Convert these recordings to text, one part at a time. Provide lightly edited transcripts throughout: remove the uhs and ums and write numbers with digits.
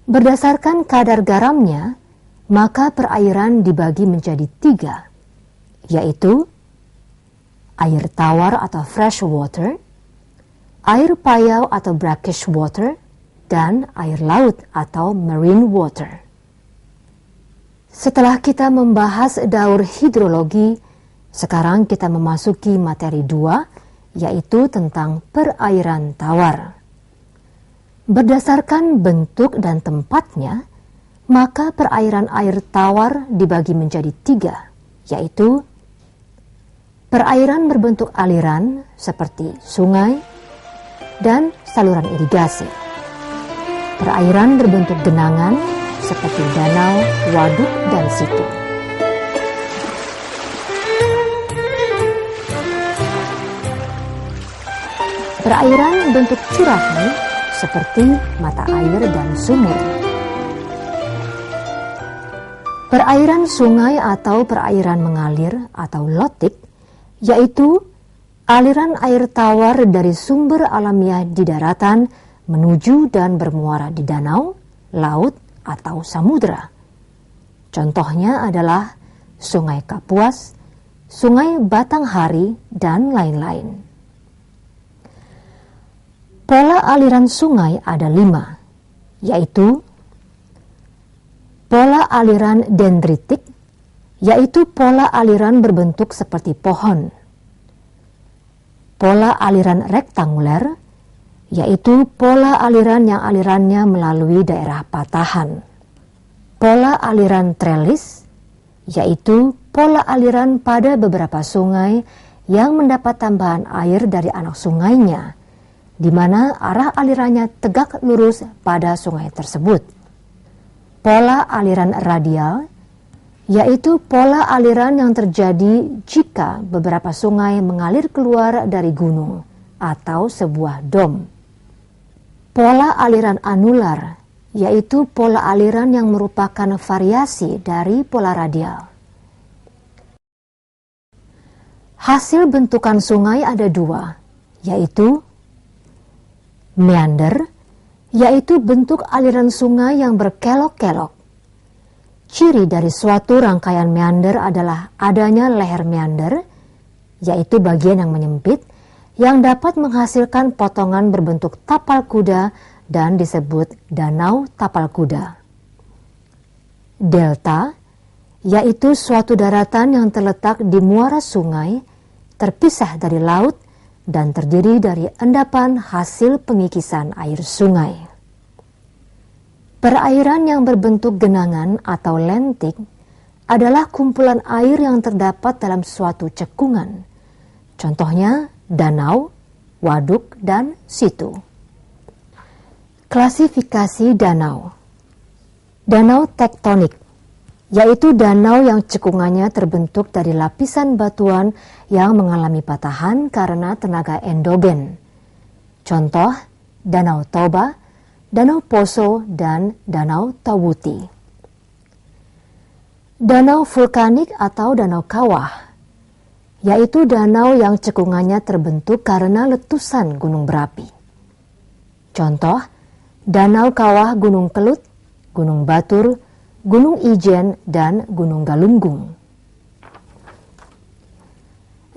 Berdasarkan kadar garamnya, maka perairan dibagi menjadi 3, yaitu air tawar atau fresh water, air payau atau brackish water, dan air laut atau marine water. Setelah kita membahas daur hidrologi, sekarang kita memasuki materi 2, yaitu tentang perairan tawar. Berdasarkan bentuk dan tempatnya, maka perairan air tawar dibagi menjadi 3, yaitu perairan berbentuk aliran seperti sungai dan saluran irigasi. Perairan berbentuk genangan seperti danau, waduk, dan situ. Perairan bentuk curahan seperti mata air dan sumur. Perairan sungai atau perairan mengalir atau lotik, yaitu aliran air tawar dari sumber alamiah di daratan menuju dan bermuara di danau, laut, atau samudera. Contohnya adalah Sungai Kapuas, Sungai Batanghari, dan lain-lain. Pola aliran sungai ada 5, yaitu pola aliran dendritik, yaitu pola aliran berbentuk seperti pohon. Pola aliran rektanguler, yaitu pola aliran yang alirannya melalui daerah patahan. Pola aliran trelis, yaitu pola aliran pada beberapa sungai yang mendapat tambahan air dari anak sungainya, di mana arah alirannya tegak lurus pada sungai tersebut. Pola aliran radial, yaitu pola aliran yang terjadi jika beberapa sungai mengalir keluar dari gunung atau sebuah dom. Pola aliran anular, yaitu pola aliran yang merupakan variasi dari pola radial. Hasil bentukan sungai ada 2, yaitu meander, yaitu bentuk aliran sungai yang berkelok-kelok. Ciri dari suatu rangkaian meander adalah adanya leher meander, yaitu bagian yang menyempit, yang dapat menghasilkan potongan berbentuk tapal kuda dan disebut danau tapal kuda. Delta, yaitu suatu daratan yang terletak di muara sungai, terpisah dari laut, dan terdiri dari endapan hasil pengikisan air sungai. Perairan yang berbentuk genangan atau lentik adalah kumpulan air yang terdapat dalam suatu cekungan. Contohnya danau, waduk, dan situ. Klasifikasi danau. Danau tektonik, yaitu danau yang cekungannya terbentuk dari lapisan batuan yang mengalami patahan karena tenaga endogen. Contoh, Danau Toba, Danau Poso, dan Danau Tawuti. Danau vulkanik atau danau kawah, yaitu danau yang cekungannya terbentuk karena letusan gunung berapi. Contoh, Danau Kawah Gunung Kelut, Gunung Batur, Gunung Ijen, dan Gunung Galunggung.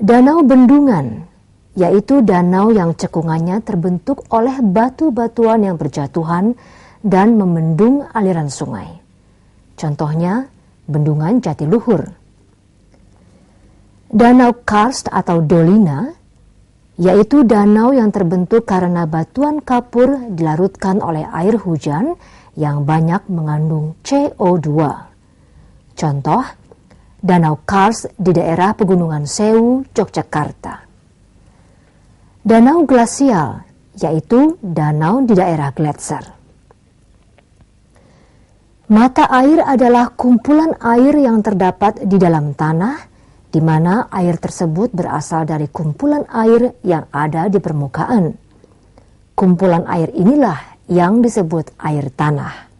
Danau bendungan, yaitu danau yang cekungannya terbentuk oleh batu-batuan yang berjatuhan dan memendung aliran sungai. Contohnya, Bendungan Jatiluhur. Danau karst atau dolina, yaitu danau yang terbentuk karena batuan kapur dilarutkan oleh air hujan yang banyak mengandung CO2. Contoh, Danau Kars di daerah Pegunungan Sewu, Yogyakarta. Danau glasial, yaitu danau di daerah gletser. Mata air adalah kumpulan air yang terdapat di dalam tanah, di mana air tersebut berasal dari kumpulan air yang ada di permukaan. Kumpulan air inilah yang disebut air tanah.